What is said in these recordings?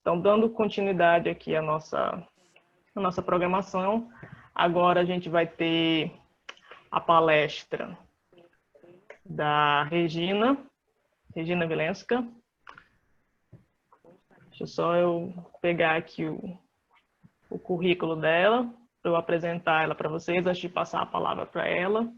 Então, dando continuidade aqui à nossa programação, agora a gente vai ter a palestra da Regina Vilenska. Deixa só eu pegar aqui o currículo dela, para eu apresentar ela para vocês, antes de passar a palavra para ela.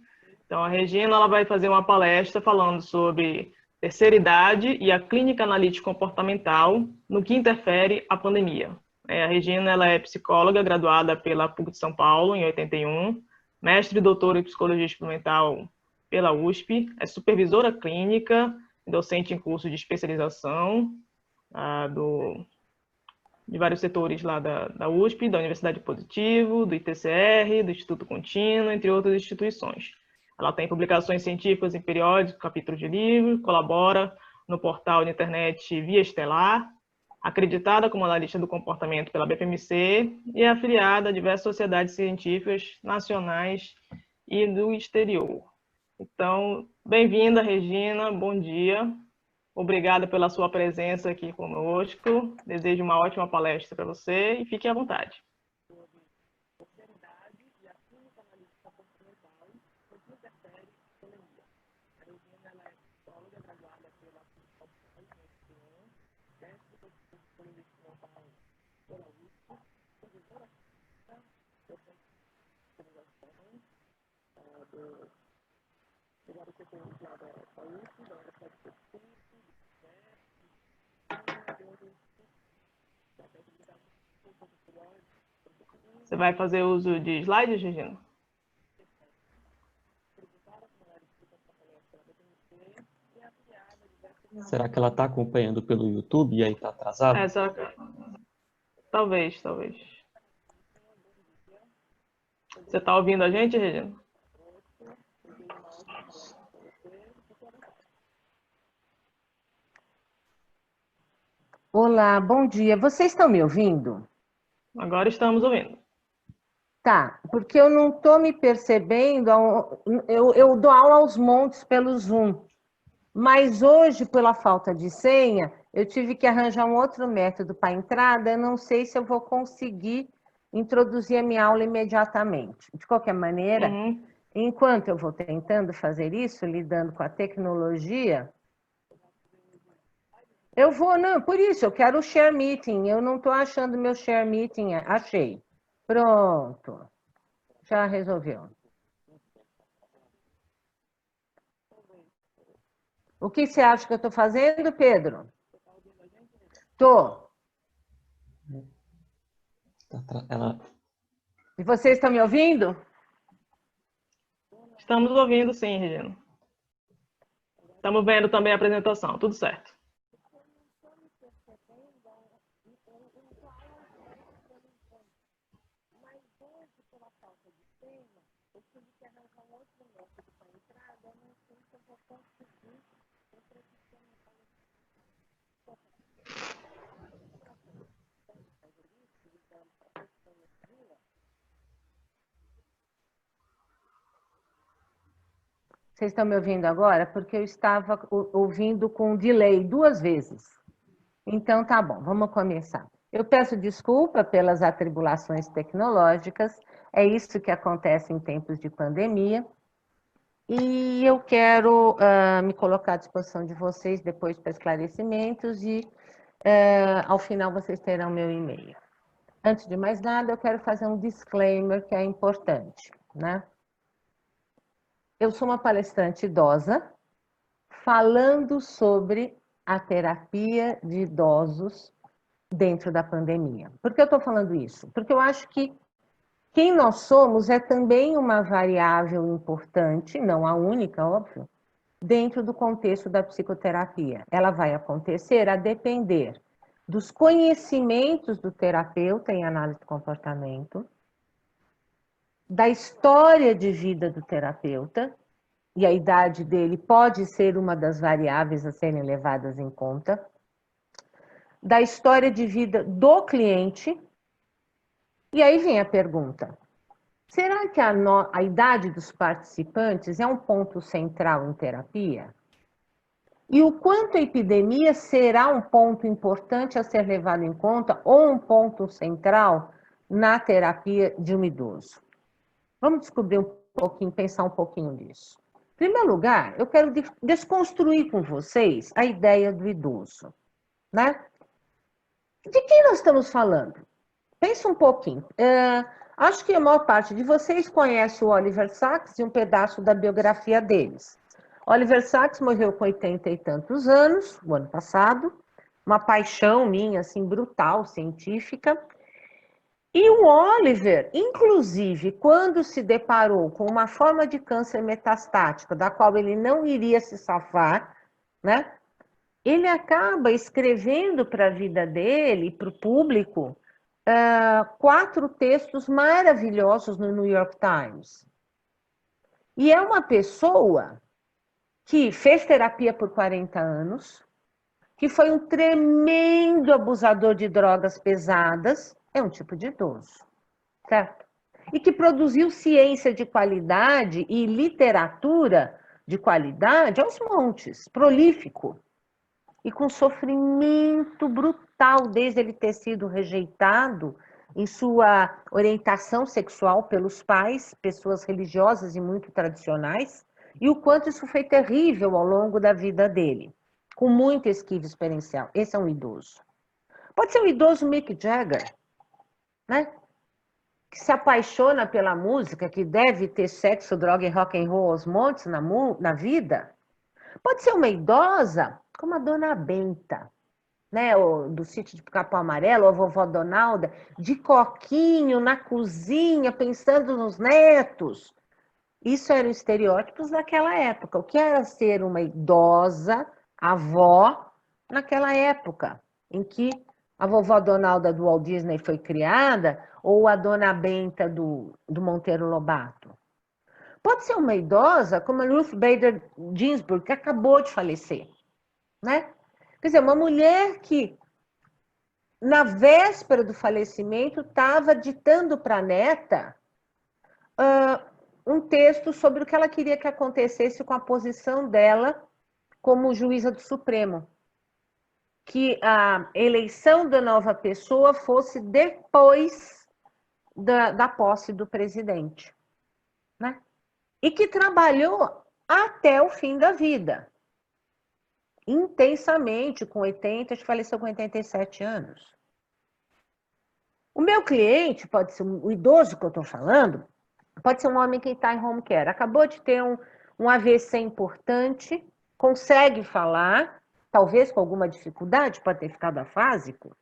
Então, a Regina ela vai fazer uma palestra falando sobre terceira idade e a clínica analítica comportamental no que interfere a pandemia. A Regina ela é psicóloga, graduada pela PUC de São Paulo, em 81, mestre e doutora em psicologia experimental pela USP, é supervisora clínica, docente em curso de especialização de vários setores lá da USP, da Universidade Positivo, do ITCR, do Instituto Contínuo, entre outras instituições. Ela tem publicações científicas em periódicos, capítulos de livros, colabora no portal de internet Via Estelar, acreditada como analista do comportamento pela BPMC e é afiliada a diversas sociedades científicas nacionais e do exterior. Então, bem-vinda, Regina, bom dia. Obrigada pela sua presença aqui conosco. Desejo uma ótima palestra para você e fique à vontade. Você vai fazer uso de slides, Regina? Será que ela está acompanhando pelo YouTube e aí está atrasada? Talvez. Você está ouvindo a gente, Regina? Olá, bom dia. Vocês estão me ouvindo? Agora estamos ouvindo. Tá, porque eu não estou me percebendo, eu dou aula aos montes pelo Zoom, mas hoje, pela falta de senha, eu tive que arranjar um outro método para a entrada, eu não sei se eu vou conseguir introduzir a minha aula imediatamente. De qualquer maneira, enquanto eu vou tentando fazer isso, lidando com a tecnologia, eu vou, não, por isso, eu quero o share meeting, eu não estou achando meu share meeting, achei. Pronto, já resolveu. O que você acha que eu estou fazendo, Pedro? Estou. E vocês estão me ouvindo? Estamos ouvindo, sim, Regina. Estamos vendo também a apresentação, tudo certo. Vocês estão me ouvindo agora? Porque eu estava ouvindo com delay 2 vezes. Então, tá bom, vamos começar. Eu peço desculpa pelas atribulações tecnológicas, é isso que acontece em tempos de pandemia, e eu quero me colocar à disposição de vocês depois para esclarecimentos e, ao final, vocês terão meu e-mail. Antes de mais nada, eu quero fazer um disclaimer que é importante, né? Eu sou uma palestrante idosa, falando sobre a terapia de idosos dentro da pandemia. Por que eu estou falando isso? Porque eu acho que quem nós somos é também uma variável importante, não a única, óbvio, dentro do contexto da psicoterapia. Ela vai acontecer a depender dos conhecimentos do terapeuta em análise do comportamento, da história de vida do terapeuta, e a idade dele pode ser uma das variáveis a serem levadas em conta, da história de vida do cliente, e aí vem a pergunta, será que a idade dos participantes é um ponto central em terapia? e o quanto a epidemia será um ponto importante a ser levado em conta ou um ponto central na terapia de um idoso. Vamos descobrir um pouquinho, pensar um pouquinho nisso. Em primeiro lugar, eu quero desconstruir com vocês a ideia do idoso, né? De quem nós estamos falando? Pensa um pouquinho. Acho que a maior parte de vocês conhece o Oliver Sacks e um pedaço da biografia deles. Oliver Sacks morreu com 80 e tantos anos, o ano passado, uma paixão minha, assim, brutal, científica. E o Oliver, inclusive, quando se deparou com uma forma de câncer metastático, da qual ele não iria se safar, né? Ele acaba escrevendo para a vida dele, para o público, 4 textos maravilhosos no New York Times. E é uma pessoa que fez terapia por 40 anos, que foi um tremendo abusador de drogas pesadas, é um tipo de idoso, certo? E que produziu ciência de qualidade e literatura de qualidade aos montes, prolífico, e com sofrimento brutal, desde ele ter sido rejeitado em sua orientação sexual pelos pais, pessoas religiosas e muito tradicionais, e o quanto isso foi terrível ao longo da vida dele, com muito esquivo experiencial. Esse é um idoso. Pode ser um idoso Mick Jagger, né? Que se apaixona pela música, que deve ter sexo, droga e rock and roll aos montes na vida. Pode ser uma idosa como a Dona Benta, né? Do sítio de Capão Amarelo, ou a vovó Donalda, de coquinho na cozinha, pensando nos netos. Isso eram estereótipos daquela época. O que era ser uma idosa avó naquela época, em que a vovó Donalda do Walt Disney foi criada, ou a Dona Benta do Monteiro Lobato. Pode ser uma idosa como a Ruth Bader Ginsburg, que acabou de falecer, né? Quer dizer, uma mulher que, na véspera do falecimento, estava ditando para a neta um texto sobre o que ela queria que acontecesse com a posição dela como juíza do Supremo. Que a eleição da nova pessoa fosse depois da posse do presidente, né? E que trabalhou até o fim da vida, intensamente, com 80, acho que faleceu com 87 anos. O meu cliente, pode ser o idoso que eu estou falando, pode ser um homem que está em home care, acabou de ter um AVC importante, consegue falar, talvez com alguma dificuldade, pode ter ficado afásico.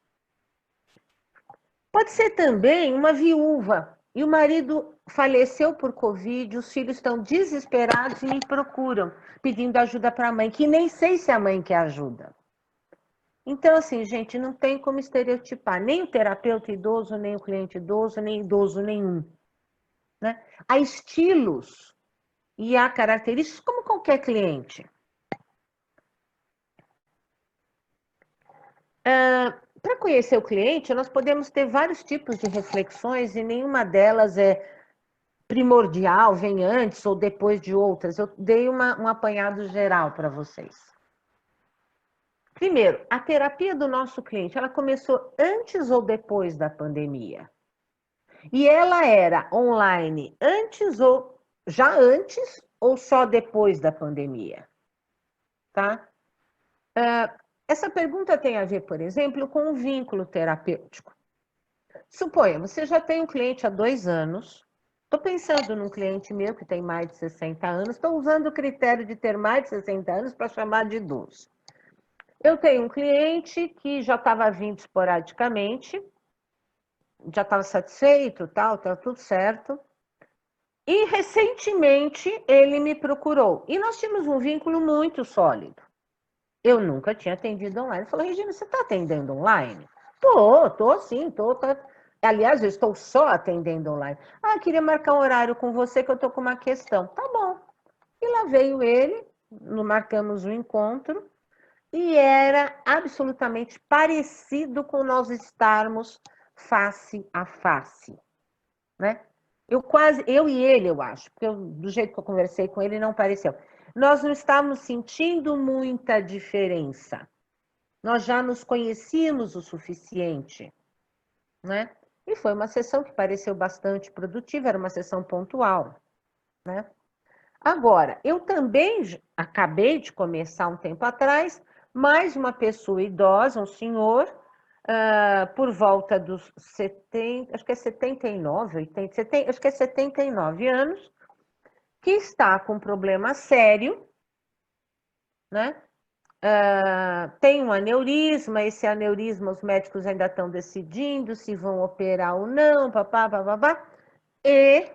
Pode ser também uma viúva, e o marido faleceu por Covid, os filhos estão desesperados e me procuram, pedindo ajuda para a mãe, que nem sei se a mãe quer ajuda. Então, assim, gente, não tem como estereotipar nem o terapeuta idoso, nem o cliente idoso, nem idoso nenhum, né? Há estilos e há características como qualquer cliente. Para conhecer o cliente, nós podemos ter vários tipos de reflexões e nenhuma delas é primordial, vem antes ou depois de outras. Eu dei um apanhado geral para vocês. Primeiro, a terapia do nosso cliente, ela começou antes ou depois da pandemia? E ela era online antes ou só depois da pandemia? Tá? Essa pergunta tem a ver, por exemplo, com um vínculo terapêutico. Suponha, você já tem um cliente há 2 anos, estou pensando num cliente meu que tem mais de 60 anos, estou usando o critério de ter mais de 60 anos para chamar de idoso. Eu tenho um cliente que já estava vindo esporadicamente, já estava satisfeito, tá tudo certo. E recentemente ele me procurou. E nós tínhamos um vínculo muito sólido. Eu nunca tinha atendido online. Ele falou, Regina, você está atendendo online? Tô sim, tô. Aliás, eu estou só atendendo online. Queria marcar um horário com você que eu estou com uma questão. Tá bom. E lá veio ele, marcamos um encontro. E era absolutamente parecido com nós estarmos face a face, né? Eu e ele, eu acho, porque do jeito que eu conversei com ele, não pareceu. nós não estávamos sentindo muita diferença. Nós já nos conhecíamos o suficiente, né? E foi uma sessão que pareceu bastante produtiva, era uma sessão pontual, né? Agora, eu também acabei de começar um tempo atrás, mais uma pessoa idosa, um senhor, por volta dos 70, acho que é 79, 80, 70, acho que é 79 anos, que está com um problema sério, né? Tem um aneurisma, esse aneurisma os médicos ainda estão decidindo se vão operar ou não, papapá, e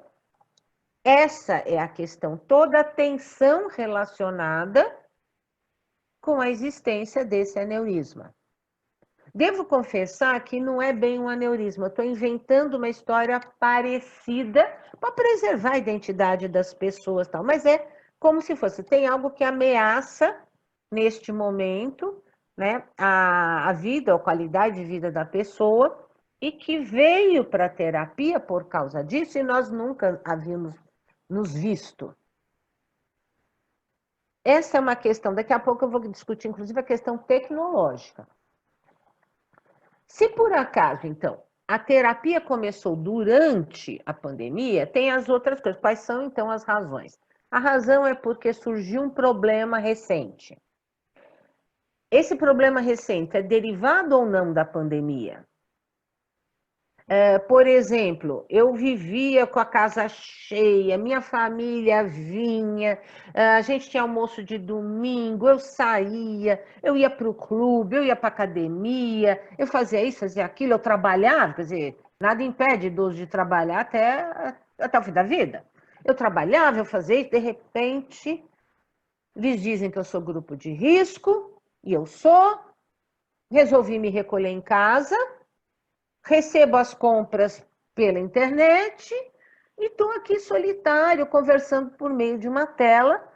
essa é a questão, toda a tensão relacionada com a existência desse aneurisma. Devo confessar que não é bem um aneurisma, eu estou inventando uma história parecida para preservar a identidade das pessoas, tal, mas é como se fosse, tem algo que ameaça, neste momento, né, a vida, a qualidade de vida da pessoa, e que veio para a terapia por causa disso, e nós nunca havíamos nos visto. Essa é uma questão, daqui a pouco eu vou discutir, inclusive, a questão tecnológica. Se por acaso, então, a terapia começou durante a pandemia, tem as outras coisas. Quais são, então, as razões? A razão é porque surgiu um problema recente. Esse problema recente é derivado ou não da pandemia? Por exemplo, eu vivia com a casa cheia, minha família vinha, a gente tinha almoço de domingo, eu saía, eu ia para o clube, eu ia para a academia, eu fazia isso, fazia aquilo, eu trabalhava, quer dizer, nada impede idoso de trabalhar até o fim da vida. Eu trabalhava, eu fazia isso, de repente, eles dizem que eu sou grupo de risco, e eu sou, resolvi me recolher em casa, recebo as compras pela internet e estou aqui solitário, conversando por meio de uma tela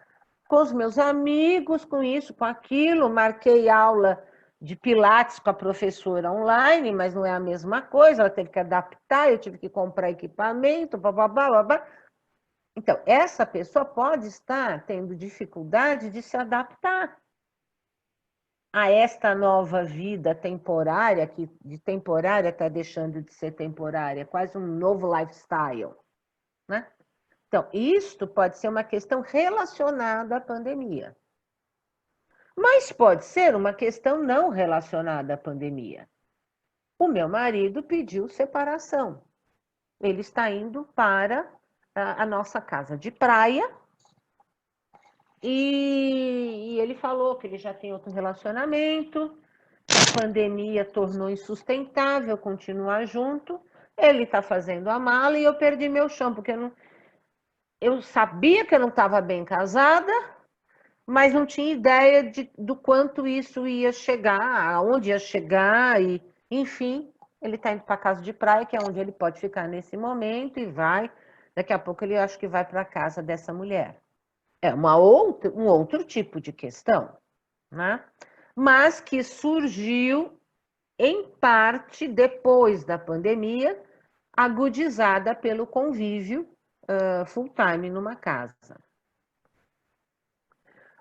com os meus amigos, com isso, com aquilo. Marquei aula de Pilates com a professora online, mas não é a mesma coisa, ela teve que adaptar, eu tive que comprar equipamento, blá. Então, essa pessoa pode estar tendo dificuldade de se adaptar a esta nova vida temporária, que de temporária está deixando de ser temporária, quase um novo lifestyle, né? Então, isto pode ser uma questão relacionada à pandemia. Mas pode ser uma questão não relacionada à pandemia. O meu marido pediu separação. Ele está indo para a nossa casa de praia, e ele falou que ele já tem outro relacionamento, a pandemia tornou insustentável continuar junto, ele está fazendo a mala e eu perdi meu chão, porque eu sabia que eu não estava bem casada, mas não tinha ideia do quanto isso ia chegar, aonde ia chegar, e enfim, ele está indo para a casa de praia, que é onde ele pode ficar nesse momento, e vai, daqui a pouco ele acho que vai para a casa dessa mulher. É um outro tipo de questão, né? Mas que surgiu, em parte, depois da pandemia, agudizada pelo convívio full-time numa casa.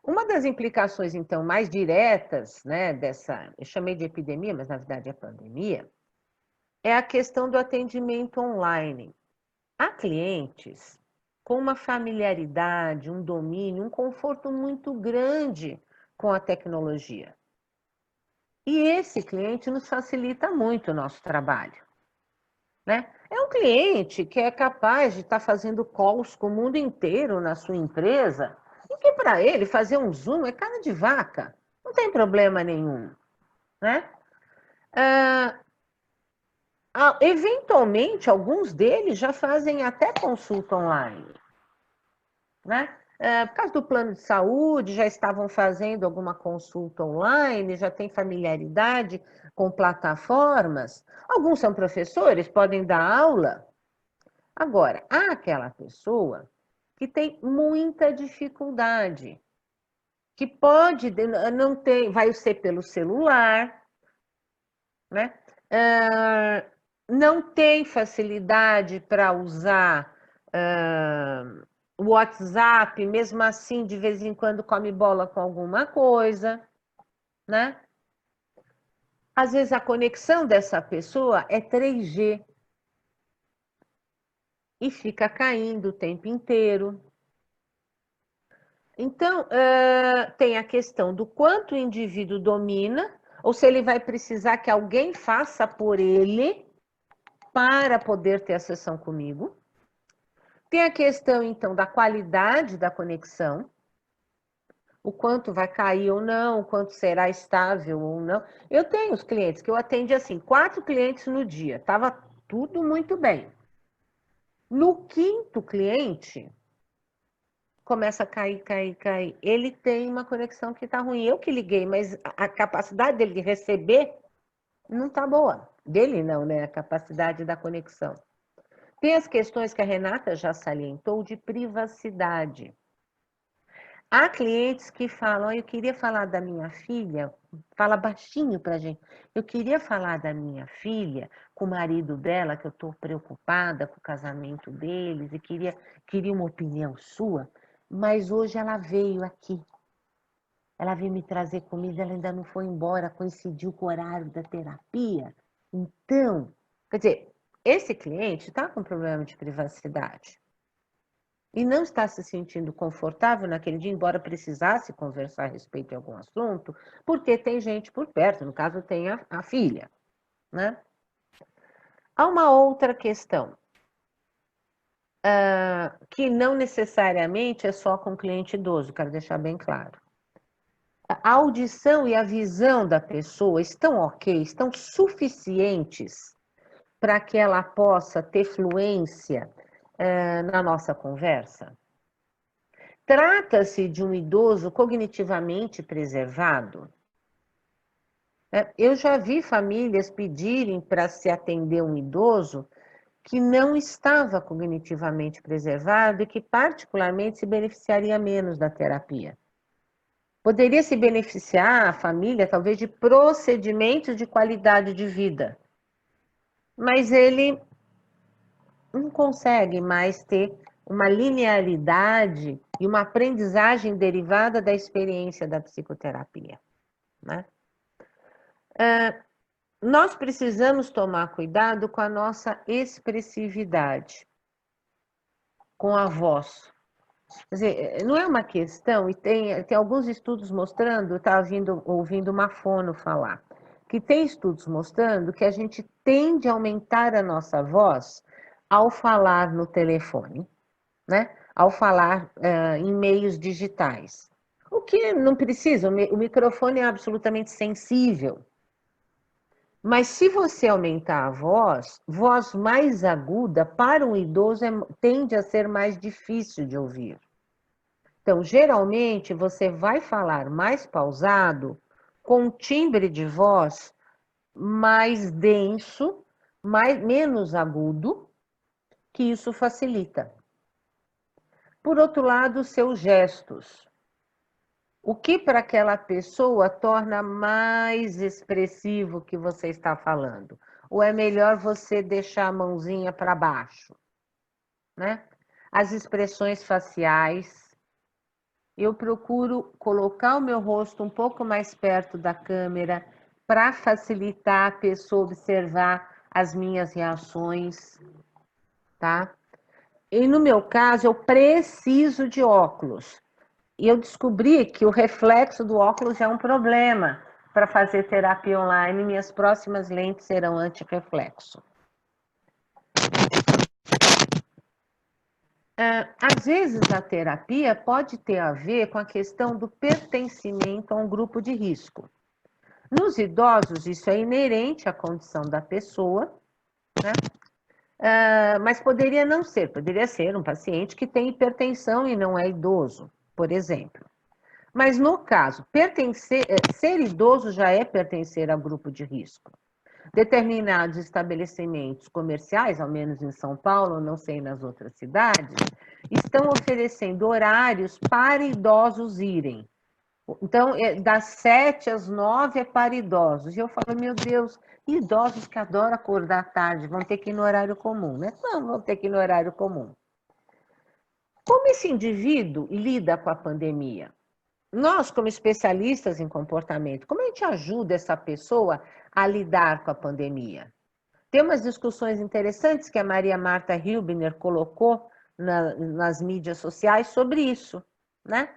Uma das implicações, então, mais diretas, né, eu chamei de epidemia, mas na verdade é pandemia, é a questão do atendimento online. Há clientes com uma familiaridade, um domínio, um conforto muito grande com a tecnologia. E esse cliente nos facilita muito o nosso trabalho, né? É um cliente que é capaz de estar fazendo calls com o mundo inteiro na sua empresa, e que para ele fazer um Zoom é cara de vaca, não tem problema nenhum, né? Eventualmente, alguns deles já fazem até consulta online, né? Por causa do plano de saúde, já estavam fazendo alguma consulta online, já tem familiaridade com plataformas. Alguns são professores, podem dar aula. Agora, há aquela pessoa que tem muita dificuldade, que pode, não tem, vai ser pelo celular, né? Não tem facilidade para usar o WhatsApp, mesmo assim, de vez em quando come bola com alguma coisa, né? Às vezes a conexão dessa pessoa é 3G e fica caindo o tempo inteiro. Então, tem a questão do quanto o indivíduo domina, ou se ele vai precisar que alguém faça por ele para poder ter a sessão comigo. Tem a questão, então, da qualidade da conexão, o quanto vai cair ou não, o quanto será estável ou não. Eu tenho os clientes que eu atendi assim, 4 clientes no dia, estava tudo muito bem. No 5º cliente, começa a cair. Ele tem uma conexão que está ruim. Eu que liguei, mas a capacidade dele de receber não está boa. Dele não, né? A capacidade da conexão. Tem as questões que a Renata já salientou de privacidade. Há clientes que falam, eu queria falar da minha filha, fala baixinho para a gente, eu queria falar da minha filha com o marido dela, que eu estou preocupada com o casamento deles e queria uma opinião sua, mas hoje ela veio aqui. Ela veio me trazer comida, ela ainda não foi embora, coincidiu com o horário da terapia. Então, quer dizer, esse cliente está com problema de privacidade e não está se sentindo confortável naquele dia, embora precisasse conversar a respeito de algum assunto, porque tem gente por perto, no caso tem a filha, né? Há uma outra questão, que não necessariamente é só com cliente idoso, quero deixar bem claro. A audição e a visão da pessoa estão ok, estão suficientes para que ela possa ter fluência na nossa conversa? Trata-se de um idoso cognitivamente preservado? Eu já vi famílias pedirem para se atender um idoso que não estava cognitivamente preservado e que particularmente se beneficiaria menos da terapia. Poderia se beneficiar a família, talvez, de procedimentos de qualidade de vida, mas ele não consegue mais ter uma linearidade e uma aprendizagem derivada da experiência da psicoterapia, né? Nós precisamos tomar cuidado com a nossa expressividade, com a voz. Quer dizer, não é uma questão, e tem alguns estudos mostrando, eu estava ouvindo uma fono falar, que tem estudos mostrando que a gente tende a aumentar a nossa voz ao falar no telefone, né? Ao falar em meios digitais. O que não precisa, o microfone é absolutamente sensível. Mas se você aumentar a voz mais aguda, para um idoso tende a ser mais difícil de ouvir. Então, geralmente, você vai falar mais pausado, com um timbre de voz mais denso, menos agudo, que isso facilita. Por outro lado, os seus gestos. O que para aquela pessoa torna mais expressivo o que você está falando? Ou é melhor você deixar a mãozinha para baixo, né? As expressões faciais. Eu procuro colocar o meu rosto um pouco mais perto da câmera para facilitar a pessoa observar as minhas reações, tá? E no meu caso, eu preciso de óculos. E eu descobri que o reflexo do óculos é um problema para fazer terapia online. Minhas próximas lentes serão anti-reflexo. Às vezes, a terapia pode ter a ver com a questão do pertencimento a um grupo de risco. Nos idosos, isso é inerente à condição da pessoa, né? Mas poderia não ser, poderia ser um paciente que tem hipertensão e não é idoso, por exemplo. Mas no caso, ser idoso já é pertencer a grupo de risco. Determinados estabelecimentos comerciais, ao menos em São Paulo, não sei nas outras cidades, estão oferecendo horários para idosos irem. Então, das 7 às 9 é para idosos. E eu falo, meu Deus, idosos que adoram acordar tarde, vão ter que ir no horário comum, né? Não, vão ter que ir no horário comum. Como esse indivíduo lida com a pandemia? Nós, como especialistas em comportamento, como a gente ajuda essa pessoa a lidar com a pandemia? Tem umas discussões interessantes que a Maria Marta Hilbner colocou nas mídias sociais sobre isso, né?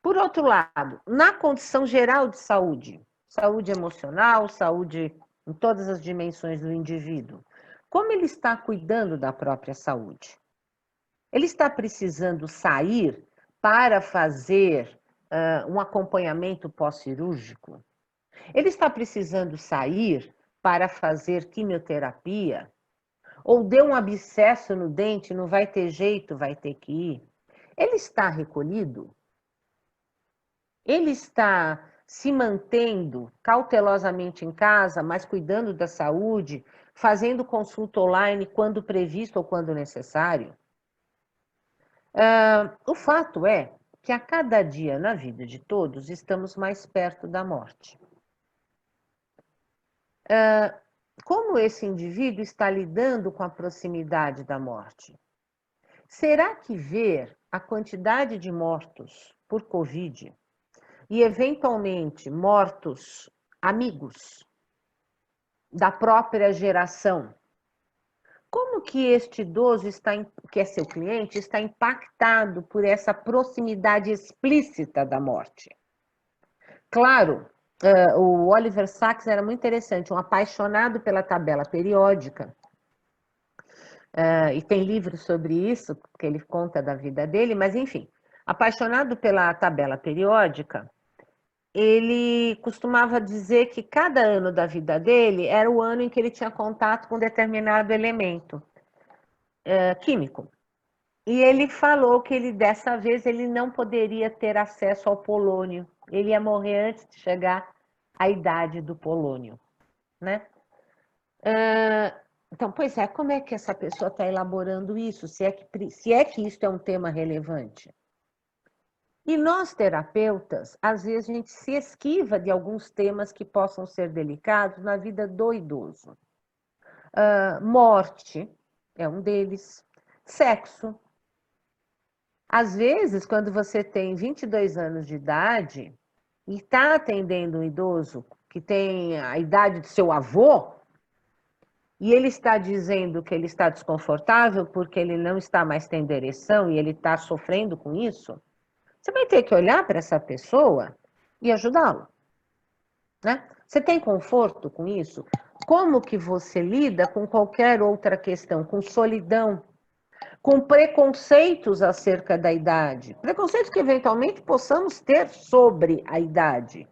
Por outro lado, na condição geral de saúde, saúde emocional, saúde em todas as dimensões do indivíduo, como ele está cuidando da própria saúde? Ele está precisando sair para fazer um acompanhamento pós-cirúrgico? Ele está precisando sair para fazer quimioterapia? Ou deu um abscesso no dente, não vai ter jeito, vai ter que ir? Ele está recolhido? Ele está se mantendo cautelosamente em casa, mas cuidando da saúde, fazendo consulta online quando previsto ou quando necessário? O fato é que a cada dia na vida de todos estamos mais perto da morte. Como esse indivíduo está lidando com a proximidade da morte? Será que ver a quantidade de mortos por Covid e, eventualmente, mortos amigos da própria geração, como que este idoso, que é seu cliente, está impactado por essa proximidade explícita da morte? Claro, o Oliver Sacks era muito interessante, um apaixonado pela tabela periódica, e tem livros sobre isso, que ele conta da vida dele, mas enfim, apaixonado pela tabela periódica, ele costumava dizer que cada ano da vida dele era o ano em que ele tinha contato com determinado elemento químico. E ele falou que dessa vez ele não poderia ter acesso ao polônio. Ele ia morrer antes de chegar à idade do polônio, né? Então, pois é, como é que essa pessoa está elaborando isso? Se é que isso é um tema relevante? E nós, terapeutas, às vezes a gente se esquiva de alguns temas que possam ser delicados na vida do idoso. Morte é um deles. Sexo. Às vezes, quando você tem 22 anos de idade e está atendendo um idoso que tem a idade do seu avô, e ele está dizendo que ele está desconfortável porque ele não está mais tendo ereção e ele está sofrendo com isso, você vai ter que olhar para essa pessoa e ajudá-lo, né? Você tem conforto com isso? Como que você lida com qualquer outra questão, com solidão, com preconceitos acerca da idade, preconceitos que eventualmente possamos ter sobre a idade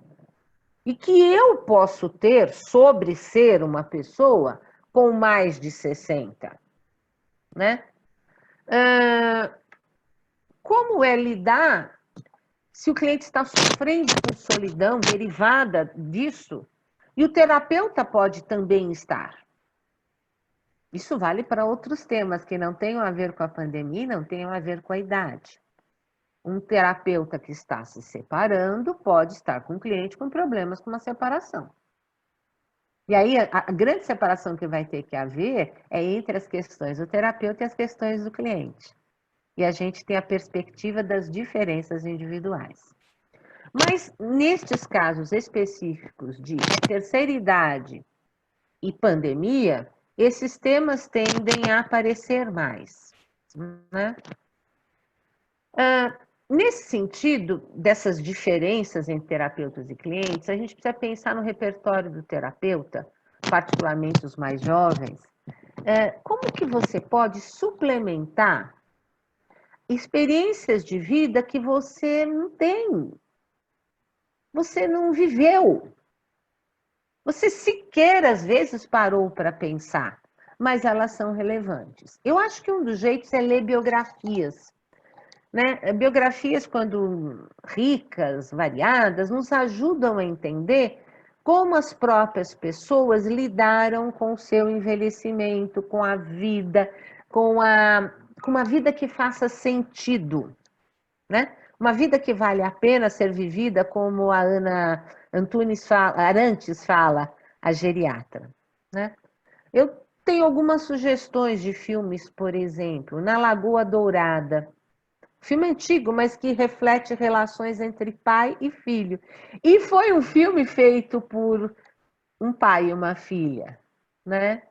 e que eu posso ter sobre ser uma pessoa com mais de 60, né? Como é lidar se o cliente está sofrendo com solidão derivada disso, e o terapeuta pode também estar? Isso vale para outros temas que não tenham a ver com a pandemia, não tenham a ver com a idade. Um terapeuta que está se separando pode estar com um cliente com problemas com uma separação. E aí, a grande separação que vai ter que haver é entre as questões do terapeuta e as questões do cliente. E a gente tem a perspectiva das diferenças individuais. Mas, nestes casos específicos de terceira idade e pandemia, esses temas tendem a aparecer mais, né? Nesse sentido, dessas diferenças entre terapeutas e clientes, a gente precisa pensar no repertório do terapeuta, particularmente os mais jovens. Como que você pode suplementar experiências de vida que você não tem, você não viveu, você sequer às vezes parou para pensar, mas elas são relevantes. Eu acho que um dos jeitos é ler biografias, né? Biografias, quando ricas, variadas, nos ajudam a entender como as próprias pessoas lidaram com o seu envelhecimento, com a vida, com uma vida que faça sentido, né? Uma vida que vale a pena ser vivida, como a Ana Arantes fala, a geriatra, né? Eu tenho algumas sugestões de filmes, por exemplo, Na Lagoa Dourada, Filme antigo, mas que reflete relações entre pai e filho. E foi um filme feito por um pai e uma filha, né?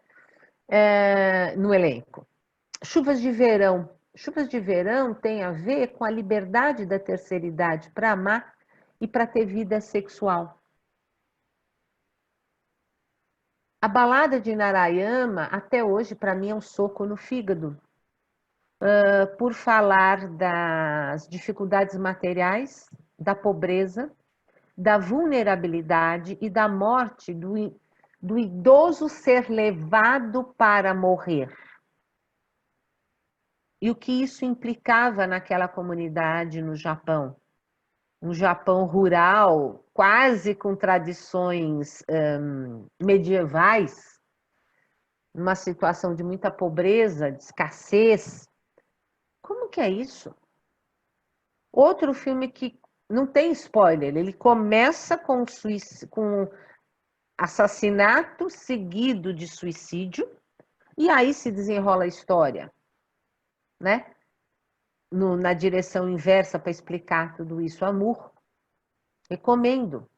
No elenco. Chuvas de Verão. Chuvas de Verão tem a ver com a liberdade da terceira idade para amar e para ter vida sexual. A Balada de Narayama, até hoje, para mim, é um soco no fígado, por falar das dificuldades materiais, da pobreza, da vulnerabilidade e da morte do idoso ser levado para morrer. E o que isso implicava naquela comunidade no Japão. Um Japão rural, quase com tradições medievais, numa situação de muita pobreza, de escassez. Como que é isso? Outro filme que não tem spoiler, ele começa com assassinato seguido de suicídio, e aí se desenrola a história, né? Na direção inversa para explicar tudo isso. Amor. Recomendo.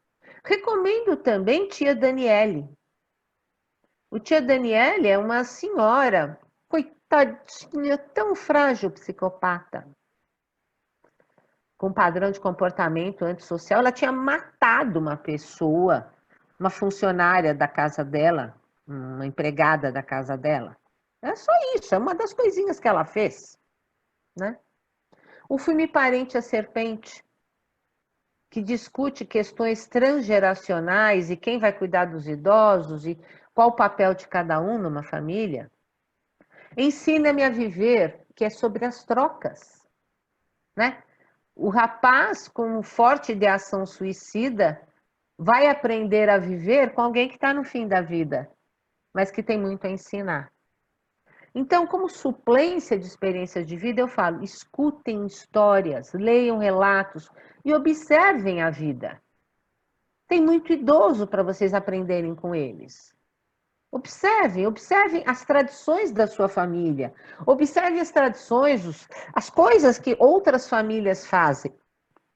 Recomendo também Tia Daniele. O Tia Daniele é uma senhora, coitadinha, tão frágil, psicopata, com padrão de comportamento antissocial. Ela tinha matado uma pessoa, uma funcionária da casa dela, uma empregada da casa dela. É só isso, é uma das coisinhas que ela fez, né? O filme Parente à Serpente, que discute questões transgeracionais e quem vai cuidar dos idosos e qual o papel de cada um numa família. Ensina-me a Viver, que é sobre as trocas, né? O rapaz com forte ideação suicida vai aprender a viver com alguém que está no fim da vida, mas que tem muito a ensinar. Então, como suplência de experiências de vida, eu falo, escutem histórias, leiam relatos e observem a vida. Tem muito idoso para vocês aprenderem com eles. Observem as tradições da sua família. Observem as tradições, as coisas que outras famílias fazem.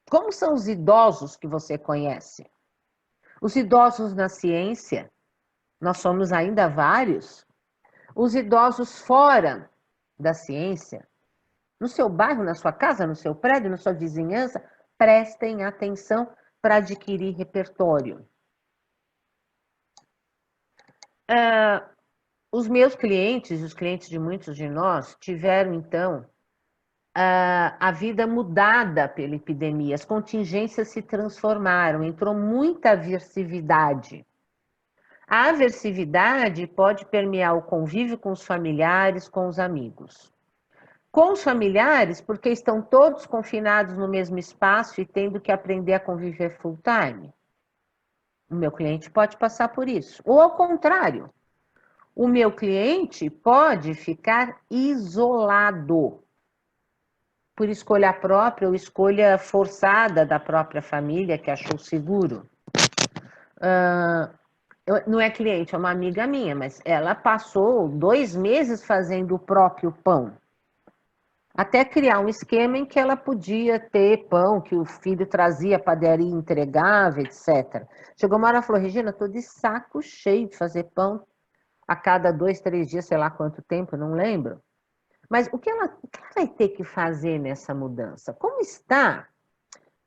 Como são os idosos que você conhece? Os idosos na ciência, nós somos ainda vários. Os idosos fora da ciência, no seu bairro, na sua casa, no seu prédio, na sua vizinhança, prestem atenção para adquirir repertório. Os meus clientes, os clientes de muitos de nós, tiveram, então, a vida mudada pela epidemia. As contingências se transformaram, entrou muita aversividade. A aversividade pode permear o convívio com os familiares, com os amigos. Com os familiares, porque estão todos confinados no mesmo espaço e tendo que aprender a conviver full time. O meu cliente pode passar por isso. Ou ao contrário, o meu cliente pode ficar isolado por escolha própria ou escolha forçada da própria família que achou seguro. Não é cliente, é uma amiga minha, mas ela passou 2 meses fazendo o próprio pão. Até criar um esquema em que ela podia ter pão, que o filho trazia, a padaria entregava, etc. Chegou uma hora e falou, Regina, estou de saco cheio de fazer pão a cada 2, 3 dias, sei lá quanto tempo, não lembro. Mas o que ela vai ter que fazer nessa mudança? Como está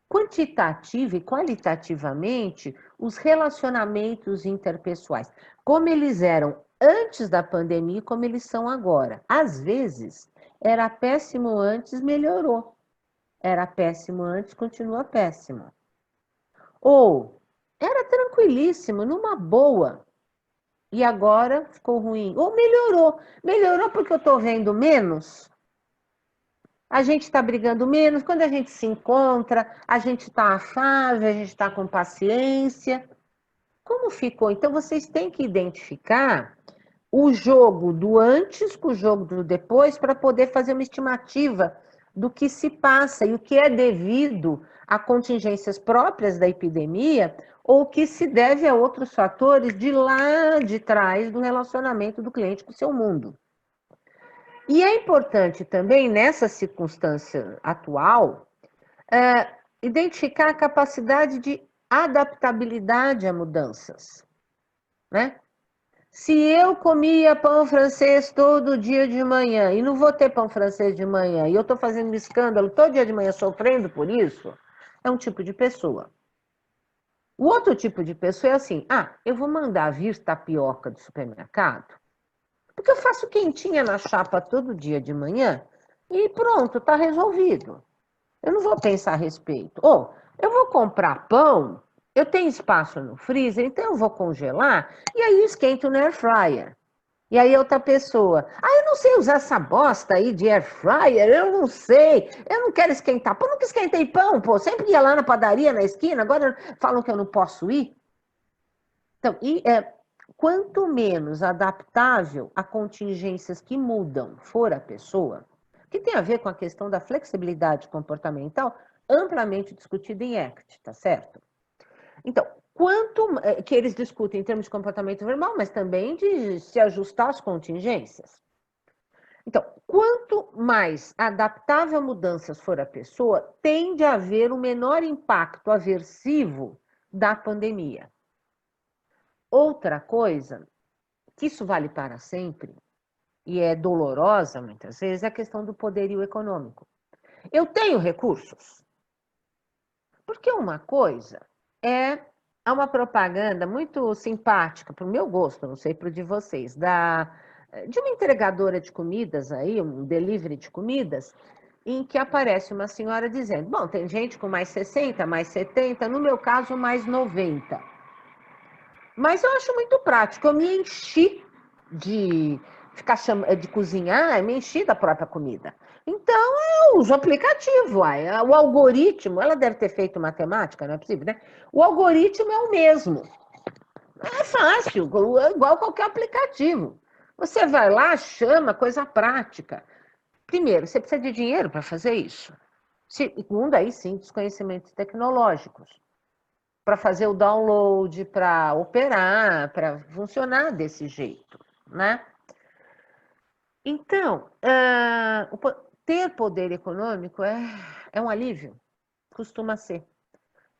quantitativa e qualitativamente os relacionamentos interpessoais? Como eles eram antes da pandemia e como eles são agora. Às vezes, era péssimo antes, melhorou. Era péssimo antes, continua péssimo. Ou era tranquilíssimo, numa boa, e agora ficou ruim. Ou melhorou. Melhorou porque eu estou vendo menos. A gente está brigando menos. Quando a gente se encontra, a gente está afável, a gente está com paciência. Como ficou? Então, vocês têm que identificar o jogo do antes com o jogo do depois para poder fazer uma estimativa do que se passa e o que é devido a contingências próprias da epidemia ou o que se deve a outros fatores de lá de trás do relacionamento do cliente com o seu mundo. E é importante também, nessa circunstância atual, identificar a capacidade de adaptabilidade a mudanças, né? Se eu comia pão francês todo dia de manhã e não vou ter pão francês de manhã e eu estou fazendo um escândalo todo dia de manhã sofrendo por isso, é um tipo de pessoa. O outro tipo de pessoa é assim, eu vou mandar vir tapioca do supermercado, porque eu faço quentinha na chapa todo dia de manhã e pronto, está resolvido. Eu não vou pensar a respeito. Ou eu vou comprar pão, eu tenho espaço no freezer, então eu vou congelar e aí esquento no air fryer. E aí outra pessoa, eu não sei usar essa bosta aí de air fryer, eu não sei, eu não quero esquentar pão, nunca esquentei pão, pô, sempre ia lá na padaria, na esquina, agora falam que eu não posso ir. Então, quanto menos adaptável a contingências que mudam for a pessoa, que tem a ver com a questão da flexibilidade comportamental, amplamente discutida em ACT, tá certo? Então, quanto que eles discutem em termos de comportamento verbal, mas também de se ajustar às contingências. Então, quanto mais adaptável a mudanças for a pessoa, tende a haver um menor impacto aversivo da pandemia. Outra coisa, que isso vale para sempre, e é dolorosa muitas vezes, é a questão do poderio econômico. Eu tenho recursos? Porque uma coisa há uma propaganda muito simpática, para o meu gosto, não sei para o de vocês, de uma entregadora de comidas aí, um delivery de comidas, em que aparece uma senhora dizendo, bom, tem gente com mais 60, mais 70, no meu caso, mais 90. Mas eu acho muito prático, eu me enchi de de cozinhar, eu me enchi da própria comida. Então, eu uso o aplicativo, o algoritmo, ela deve ter feito matemática, não é possível, né? O algoritmo é o mesmo. É fácil, igual qualquer aplicativo. Você vai lá, chama, coisa prática. Primeiro, você precisa de dinheiro para fazer isso. Segundo, aí sim, dos conhecimentos tecnológicos. Para fazer o download, para operar, para funcionar desse jeito, né? Então, ter poder econômico é um alívio, costuma ser.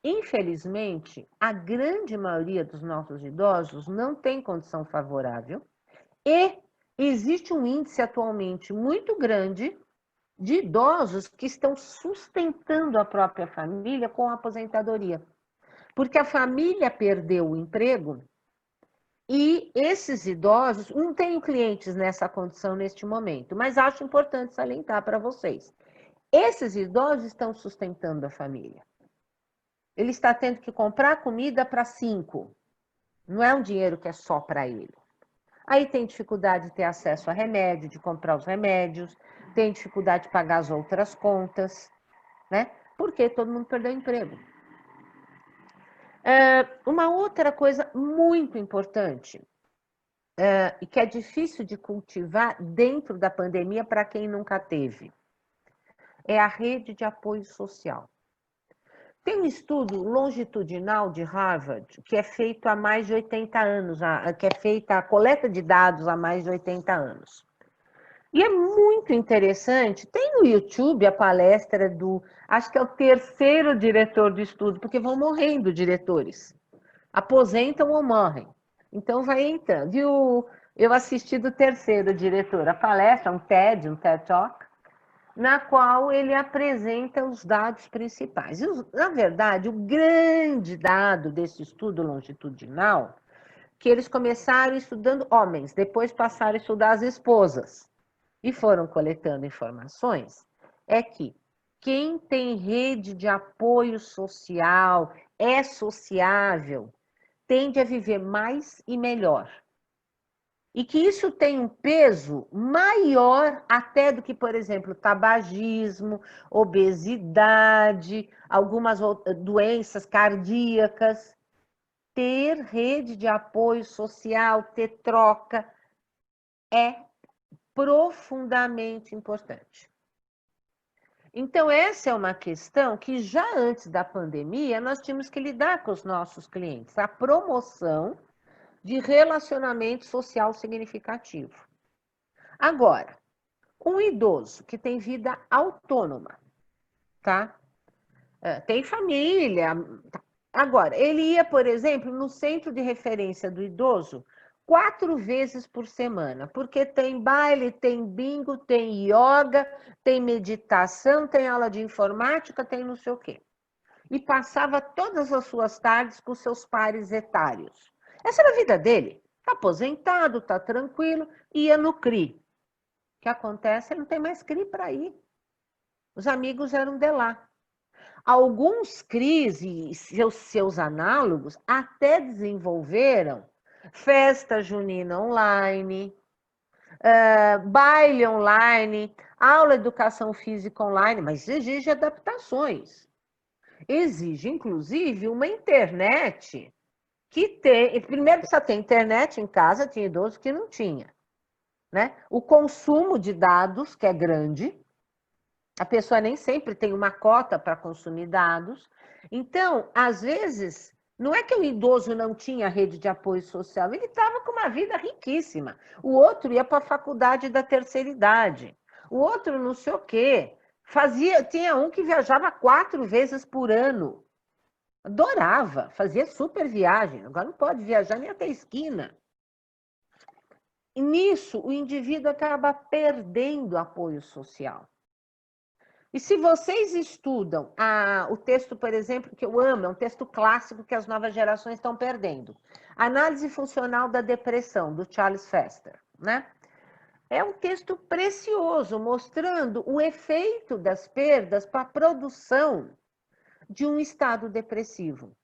Infelizmente, a grande maioria dos nossos idosos não tem condição favorável e existe um índice atualmente muito grande de idosos que estão sustentando a própria família com a aposentadoria. Porque a família perdeu o emprego e esses idosos, não tenho clientes nessa condição neste momento, mas acho importante salientar para vocês. Esses idosos estão sustentando a família. Ele está tendo que comprar comida para 5. Não é um dinheiro que é só para ele. Aí tem dificuldade de ter acesso a remédio, de comprar os remédios, tem dificuldade de pagar as outras contas, né? Porque todo mundo perdeu o emprego. Uma outra coisa muito importante, e que é difícil de cultivar dentro da pandemia para quem nunca teve, é a rede de apoio social. Tem um estudo longitudinal de Harvard que é feito há mais de 80 anos, que é feita a coleta de dados há mais de 80 anos. E é muito interessante, tem no YouTube a palestra acho que é o 3º diretor do estudo, porque vão morrendo diretores, aposentam ou morrem. Então vai entrando. Eu assisti do 3º diretor, a palestra, um TED Talk, na qual ele apresenta os dados principais. E, na verdade, o grande dado desse estudo longitudinal, que eles começaram estudando homens, depois passaram a estudar as esposas, e foram coletando informações, é que quem tem rede de apoio social, é sociável, tende a viver mais e melhor. E que isso tem um peso maior até do que, por exemplo, tabagismo, obesidade, algumas doenças cardíacas. Ter rede de apoio social, ter troca, é profundamente importante. Então, essa é uma questão que já antes da pandemia nós tínhamos que lidar com os nossos clientes, a promoção de relacionamento social significativo. Agora, Um idoso que tem vida autônoma, tá? Tem família. Agora, ele ia, por exemplo, no centro de referência do idoso 4 vezes por semana, porque tem baile, tem bingo, tem yoga, tem meditação, tem aula de informática, tem não sei o quê. E passava todas as suas tardes com seus pares etários. Essa era a vida dele. Está aposentado, está tranquilo, ia no CRI. O que acontece? Ele não tem mais CRI para ir. Os amigos eram de lá. Alguns CRIs e seus análogos até desenvolveram festa junina online, baile online, aula de educação física online, mas exige adaptações. Exige, inclusive, uma internet que tem... Primeiro precisa ter internet em casa, tinha idoso que não tinha, né? O consumo de dados, que é grande, a pessoa nem sempre tem uma cota para consumir dados. Então, às vezes, não é que o idoso não tinha rede de apoio social, ele estava com uma vida riquíssima. O outro ia para a faculdade da terceira idade, o outro não sei o quê. Tinha um que viajava 4 vezes por ano. Adorava, fazia super viagem. Agora não pode viajar nem até a esquina. E nisso, o indivíduo acaba perdendo apoio social. E se vocês estudam o texto, por exemplo, que eu amo, é um texto clássico que as novas gerações estão perdendo. Análise Funcional da Depressão, do Charles Foster, né? É um texto precioso, mostrando o efeito das perdas para a produção de um estado depressivo,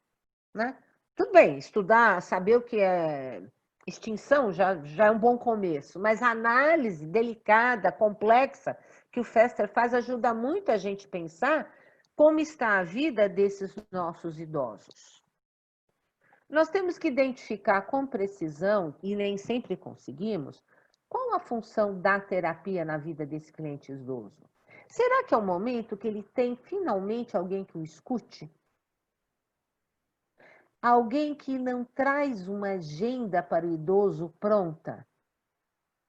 né? Tudo bem, estudar, saber o que é extinção já é um bom começo, mas a análise delicada, complexa, que o Foster faz ajuda muito a gente pensar como está a vida desses nossos idosos. Nós temos que identificar com precisão, e nem sempre conseguimos, qual a função da terapia na vida desse cliente idoso. Será que é o momento que ele tem finalmente alguém que o escute? Alguém que não traz uma agenda para o idoso pronta?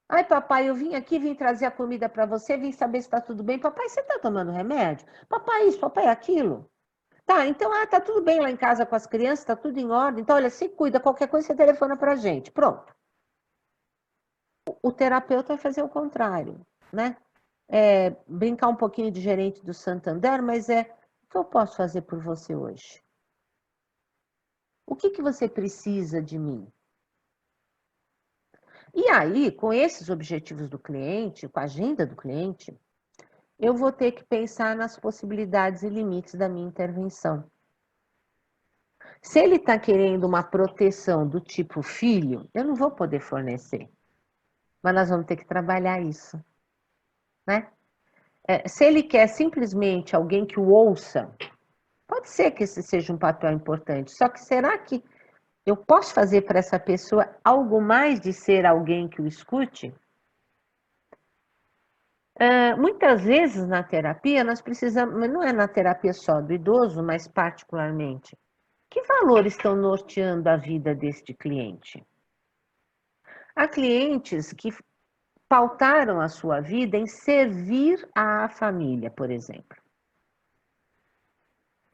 Ai, papai, eu vim trazer a comida para você, vim saber se está tudo bem. Papai, você está tomando remédio? Papai, isso, papai, aquilo. Tá, então, tá tudo bem lá em casa com as crianças, está tudo em ordem. Então, olha, se cuida, qualquer coisa você telefona para a gente. Pronto. O terapeuta vai fazer o contrário, né? Brincar um pouquinho de gerente do Santander, mas o que eu posso fazer por você hoje? O que você precisa de mim? E aí, com esses objetivos do cliente, com a agenda do cliente, eu vou ter que pensar nas possibilidades e limites da minha intervenção. Se ele está querendo uma proteção do tipo filho, eu não vou poder fornecer. Mas nós vamos ter que trabalhar isso, né? Se ele quer simplesmente alguém que o ouça, pode ser que esse seja um papel importante. Só que será que eu posso fazer para essa pessoa algo mais de ser alguém que o escute? Muitas vezes na terapia nós precisamos, mas não é na terapia só do idoso, mas particularmente, que valores estão norteando a vida deste cliente? Há clientes que pautaram a sua vida em servir à família, por exemplo.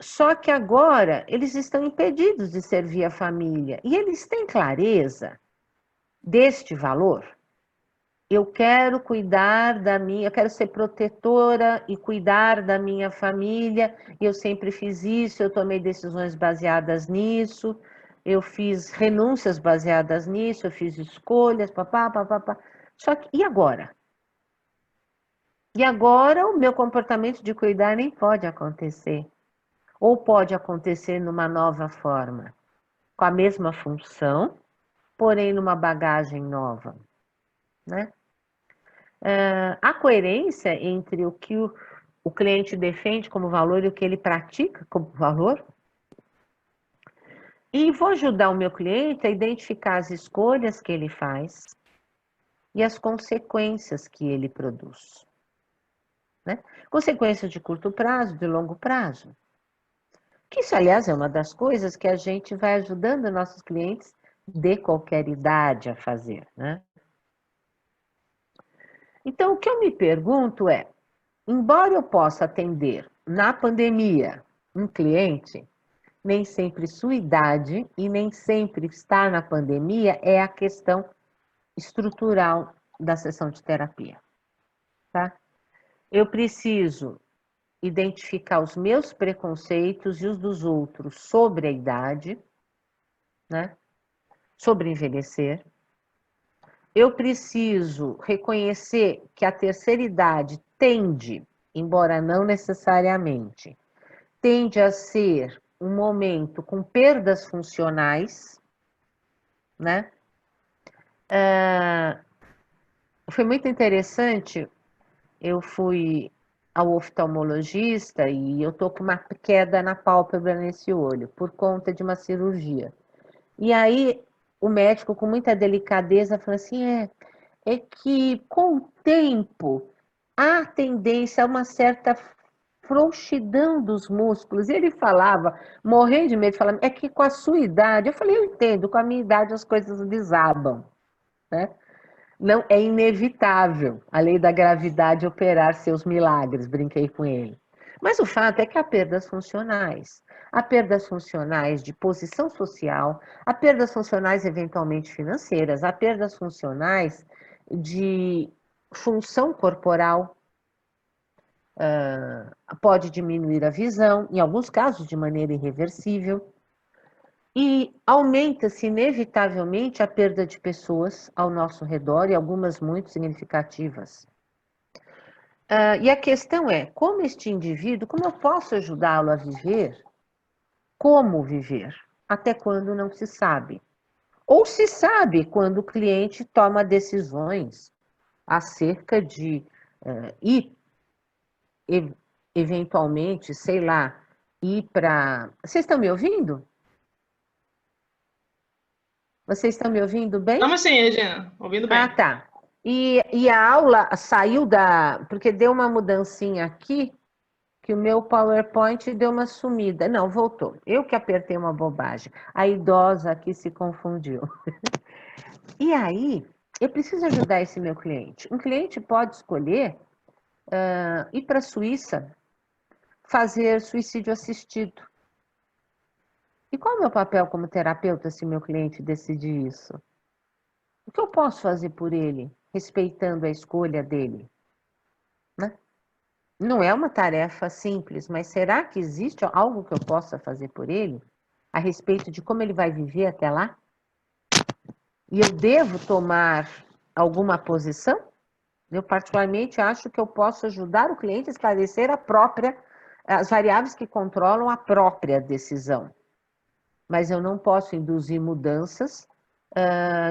Só que agora eles estão impedidos de servir a família. E eles têm clareza deste valor? Eu quero eu quero ser protetora e cuidar da minha família. Eu sempre fiz isso, eu tomei decisões baseadas nisso, eu fiz renúncias baseadas nisso, eu fiz escolhas, papá. Só que, e agora? E agora o meu comportamento de cuidar nem pode acontecer. Ou pode acontecer numa nova forma, com a mesma função, porém numa bagagem nova, né? A coerência entre o que o cliente defende como valor e o que ele pratica como valor. E vou ajudar o meu cliente a identificar as escolhas que ele faz e as consequências que ele produz, né? Consequências de curto prazo, de longo prazo. Que isso, aliás, é uma das coisas que a gente vai ajudando nossos clientes de qualquer idade a fazer, né? Então, o que eu me pergunto é, embora eu possa atender na pandemia um cliente, nem sempre sua idade e nem sempre estar na pandemia é a questão estrutural da sessão de terapia, tá? Eu preciso identificar os meus preconceitos e os dos outros sobre a idade, né? Sobre envelhecer. Eu preciso reconhecer que a terceira idade tende, embora não necessariamente, tende a ser um momento com perdas funcionais, né? Foi muito interessante, eu fui ao oftalmologista e eu tô com uma queda na pálpebra nesse olho, por conta de uma cirurgia. E aí o médico, com muita delicadeza, falou assim, é que com o tempo há tendência a uma certa frouxidão dos músculos. E ele falava, morrendo de medo, falando, é que com a sua idade, eu falei, eu entendo, com a minha idade as coisas desabam, né? Não, é inevitável a lei da gravidade operar seus milagres, brinquei com ele. Mas o fato é que há perdas funcionais. Há perdas funcionais de posição social, há perdas funcionais eventualmente financeiras, há perdas funcionais de função corporal, pode diminuir a visão, em alguns casos de maneira irreversível, e aumenta-se inevitavelmente a perda de pessoas ao nosso redor, e algumas muito significativas. E a questão é, como este indivíduo, como eu posso ajudá-lo a viver? Como viver? Até quando não se sabe. Ou se sabe quando o cliente toma decisões acerca de ir, eventualmente, sei lá, ir para... Vocês estão me ouvindo? Vocês estão me ouvindo bem? Vamos sim, Regina, ouvindo bem. Ah, tá. E a aula saiu porque deu uma mudancinha aqui, que o meu PowerPoint deu uma sumida. Não, voltou. Eu que apertei uma bobagem. A idosa aqui se confundiu. E aí, eu preciso ajudar esse meu cliente. Um cliente pode escolher ir para a Suíça fazer suicídio assistido. E qual é o meu papel como terapeuta se meu cliente decidir isso? O que eu posso fazer por ele, respeitando a escolha dele? Né? Não é uma tarefa simples, mas será que existe algo que eu possa fazer por ele a respeito de como ele vai viver até lá? E eu devo tomar alguma posição? Eu particularmente acho que eu posso ajudar o cliente a esclarecer as variáveis que controlam a própria decisão. Mas eu não posso induzir mudanças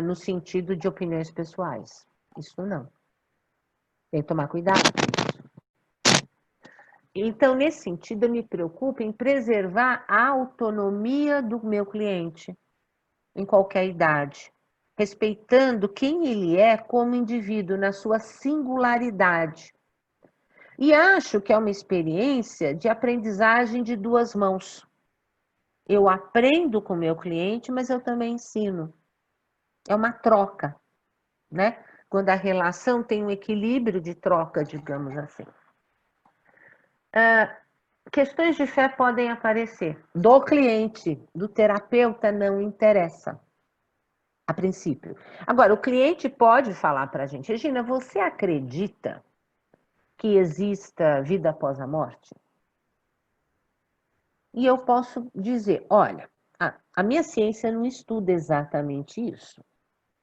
no sentido de opiniões pessoais. Isso não. Tem que tomar cuidado com isso. Então, nesse sentido, eu me preocupo em preservar a autonomia do meu cliente, em qualquer idade, respeitando quem ele é como indivíduo, na sua singularidade. E acho que é uma experiência de aprendizagem de duas mãos. Eu aprendo com o meu cliente, mas eu também ensino. É uma troca, né? Quando a relação tem um equilíbrio de troca, digamos assim. Questões de fé podem aparecer. Do cliente, do terapeuta, não interessa, a princípio. Agora, o cliente pode falar para a gente, Regina, você acredita que exista vida após a morte? E eu posso dizer, olha, a minha ciência não estuda exatamente isso.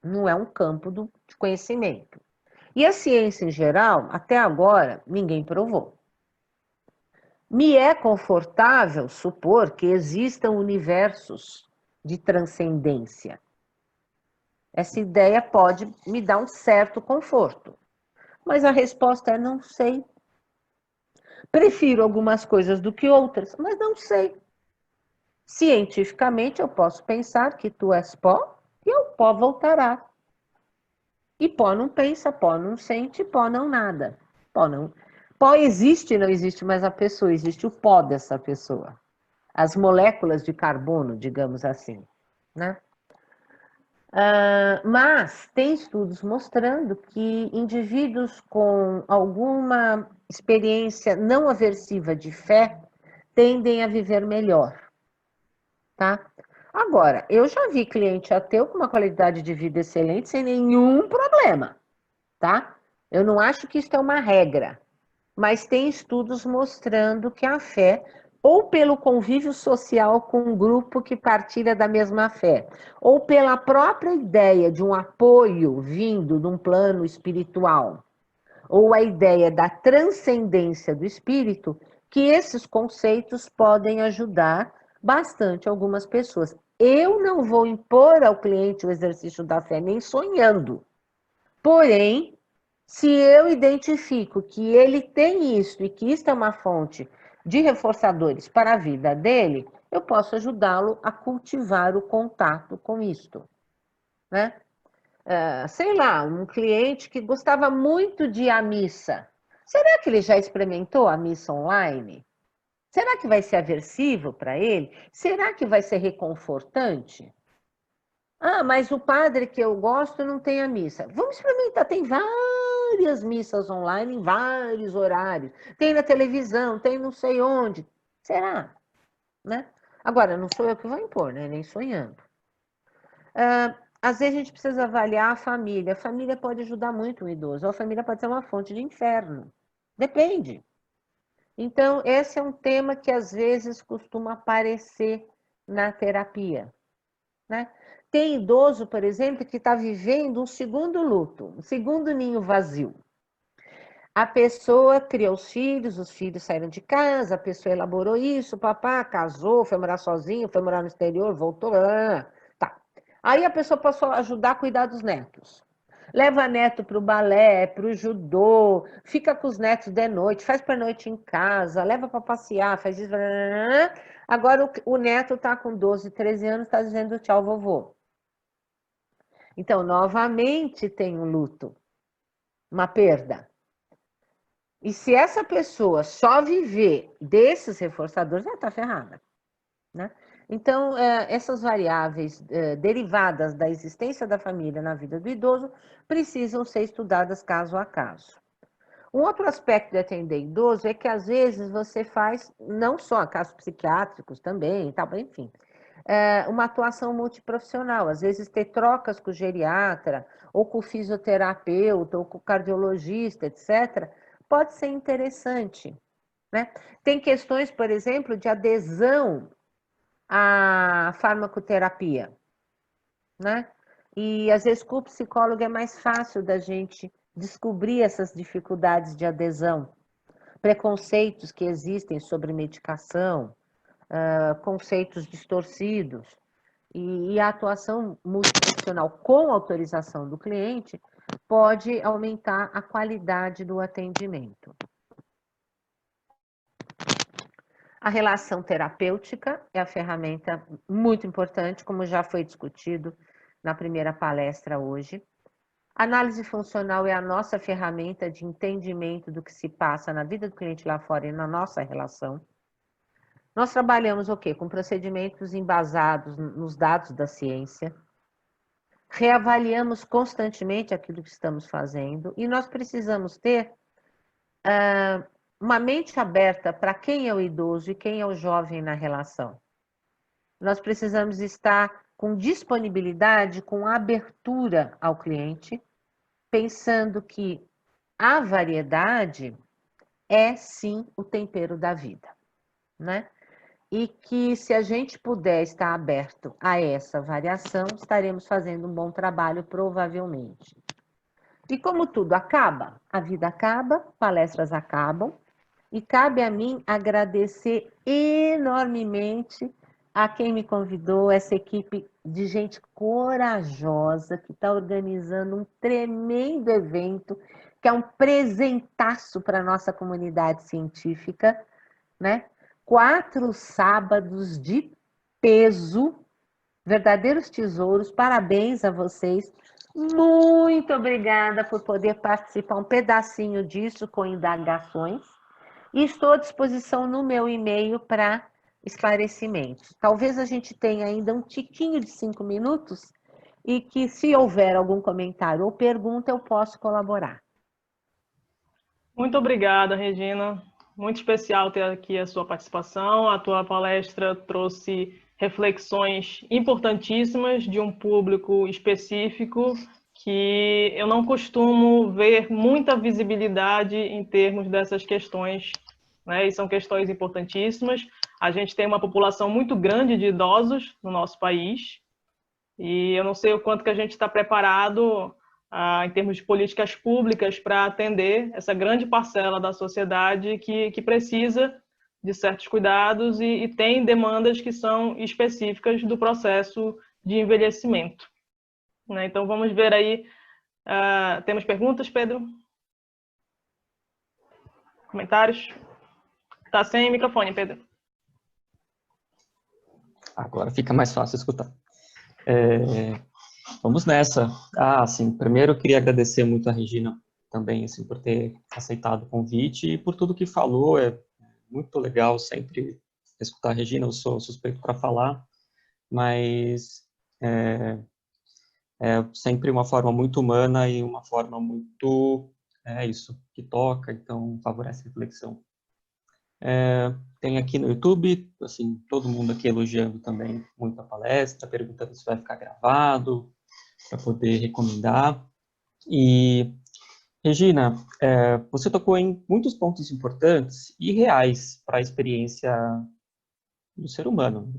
Não é um campo de conhecimento. E a ciência em geral, até agora, ninguém provou. Me é confortável supor que existam universos de transcendência. Essa ideia pode me dar um certo conforto. Mas a resposta é não sei. Prefiro algumas coisas do que outras, mas não sei. Cientificamente, eu posso pensar que tu és pó e o pó voltará. E pó não pensa, pó não sente, pó não nada. Pó existe e não existe mais a pessoa, existe o pó dessa pessoa. As moléculas de carbono, digamos assim, né? Mas tem estudos mostrando que indivíduos com alguma experiência não aversiva de fé tendem a viver melhor, tá? Agora, eu já vi cliente ateu com uma qualidade de vida excelente sem nenhum problema, tá? Eu não acho que isso é uma regra, mas tem estudos mostrando que a fé, ou pelo convívio social com um grupo que partilha da mesma fé, ou pela própria ideia de um apoio vindo de um plano espiritual, ou a ideia da transcendência do espírito, que esses conceitos podem ajudar bastante algumas pessoas. Eu não vou impor ao cliente o exercício da fé, nem sonhando. Porém, se eu identifico que ele tem isso e que isso é uma fonte de reforçadores para a vida dele, eu posso ajudá-lo a cultivar o contato com isto, né? Sei lá, um cliente que gostava muito de ir à missa. Será que ele já experimentou a missa online? Será que vai ser aversivo para ele? Será que vai ser reconfortante? Ah, mas o padre que eu gosto não tem a missa. Vamos experimentar, tem várias missas online em vários horários. Tem na televisão, tem não sei onde. Será? Né? Agora, não sou eu que vou impor, né? Nem sonhando. Às vezes a gente precisa avaliar a família. A família pode ajudar muito o idoso, ou a família pode ser uma fonte de inferno. Depende. Então, esse é um tema que às vezes costuma aparecer na terapia, né? Tem idoso, por exemplo, que está vivendo um segundo luto, um segundo ninho vazio. A pessoa criou os filhos saíram de casa, a pessoa elaborou isso, o papá casou, foi morar sozinho, foi morar no exterior, voltou. Tá. Aí a pessoa passou a ajudar a cuidar dos netos. Leva neto para o balé, para o judô, fica com os netos de noite, faz para noite em casa, leva para passear, faz isso. Agora o neto está com 12, 13 anos, está dizendo tchau, vovô. Então, novamente tem um luto, uma perda. E se essa pessoa só viver desses reforçadores, ela está ferrada, né? Então, essas variáveis derivadas da existência da família na vida do idoso precisam ser estudadas caso a caso. Um outro aspecto de atender idoso é que, às vezes, você faz, não só casos psiquiátricos também, enfim, uma atuação multiprofissional. Às vezes, ter trocas com o geriatra, ou com o fisioterapeuta, ou com o cardiologista, etc., pode ser interessante, né? Tem questões, por exemplo, de adesão à farmacoterapia, né? E, às vezes, com o psicólogo é mais fácil da gente descobrir essas dificuldades de adesão, preconceitos que existem sobre medicação, conceitos distorcidos, e a atuação multiprofissional com autorização do cliente pode aumentar a qualidade do atendimento. A relação terapêutica é a ferramenta muito importante, como já foi discutido na primeira palestra hoje. A análise funcional é a nossa ferramenta de entendimento do que se passa na vida do cliente lá fora e na nossa relação. Nós trabalhamos o quê? Com procedimentos embasados nos dados da ciência. Reavaliamos constantemente aquilo que estamos fazendo e nós precisamos ter uma mente aberta para quem é o idoso e quem é o jovem na relação. Nós precisamos estar com disponibilidade, com abertura ao cliente, pensando que a variedade é sim o tempero da vida, né? E que se a gente puder estar aberto a essa variação, estaremos fazendo um bom trabalho, provavelmente. E como tudo acaba, a vida acaba, palestras acabam, e cabe a mim agradecer enormemente a quem me convidou, essa equipe de gente corajosa que está organizando um tremendo evento, que é um presentaço para a nossa comunidade científica, né? 4 sábados de peso, verdadeiros tesouros, parabéns a vocês. Muito obrigada por poder participar um pedacinho disso com indagações. E estou à disposição no meu e-mail para esclarecimentos. Talvez a gente tenha ainda um tiquinho de 5 minutos e que, se houver algum comentário ou pergunta, eu posso colaborar. Muito obrigada, Regina. Muito especial ter aqui a sua participação. A tua palestra trouxe reflexões importantíssimas de um público específico que eu não costumo ver muita visibilidade em termos dessas questões, né? E são questões importantíssimas. A gente tem uma população muito grande de idosos no nosso país e eu não sei o quanto que a gente está preparado em termos de políticas públicas para atender essa grande parcela da sociedade que precisa de certos cuidados e tem demandas que são específicas do processo de envelhecimento, né? Então, vamos ver aí. Temos perguntas, Pedro? Comentários? Está sem microfone, Pedro. Agora fica mais fácil escutar. Vamos nessa. Sim, primeiro eu queria agradecer muito a Regina também, assim, por ter aceitado o convite e por tudo que falou. É muito legal sempre escutar a Regina, eu sou suspeito para falar, mas é sempre uma forma muito humana e uma forma muito, que toca, então favorece a reflexão. Tem aqui no YouTube, assim, todo mundo aqui elogiando também muito a palestra, perguntando se vai ficar gravado, para poder recomendar. E, Regina, você tocou em muitos pontos importantes e reais para a experiência do ser humano,